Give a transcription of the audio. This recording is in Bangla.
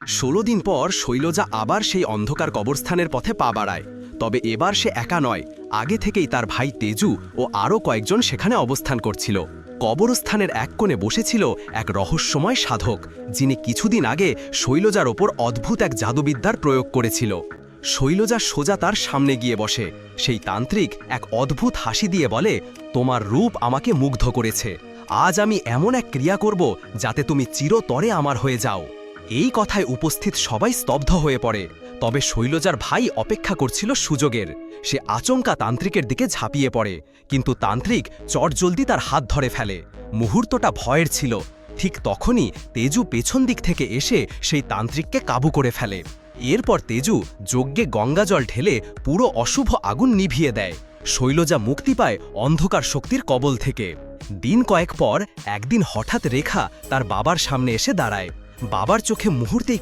16 দিন পর শৈলজা আবার সেই অন্ধকার কবরস্থানের পথে পা বাড়ায়। তবে এবার সে একা নয়, আগে থেকেই তার ভাই তেজু ও আরও কয়েকজন সেখানে অবস্থান করছিল। কবরস্থানের এক কোণে বসেছিল এক রহস্যময় সাধক, যিনি কিছুদিন আগে শৈলজার ওপর অদ্ভুত এক জাদুবিদ্যার প্রয়োগ করেছিল। শৈলজা সোজা তার সামনে গিয়ে বসে। সেই তান্ত্রিক এক অদ্ভুত হাসি দিয়ে বলে, তোমার রূপ আমাকে মুগ্ধ করেছে। আজ আমি এমন এক ক্রিয়া করব যাতে তুমি চিরতরে আমার হয়ে যাও। এই কথায় উপস্থিত সবাই স্তব্ধ হয়ে পড়ে। তবে শৈলজার ভাই অপেক্ষা করছিল সুযোগের। সে আচমকা তান্ত্রিকের দিকে ঝাঁপিয়ে পড়ে, কিন্তু তান্ত্রিক চটজলদি তার হাত ধরে ফেলে। মুহূর্তটা ভয়ের ছিল। ঠিক তখনই তেজু পেছন দিক থেকে এসে সেই তান্ত্রিককে কাবু করে ফেলে। এরপর তেজু যজ্ঞে গঙ্গাজল ঢেলে পুরো অশুভ আগুন নিভিয়ে দেয়। শৈলজা মুক্তি পায় অন্ধকার শক্তির কবল থেকে। দিন কয়েক পর একদিন হঠাৎ রেখা তার বাবার সামনে এসে দাঁড়ায়। বাবার চোখে মুহূর্তেই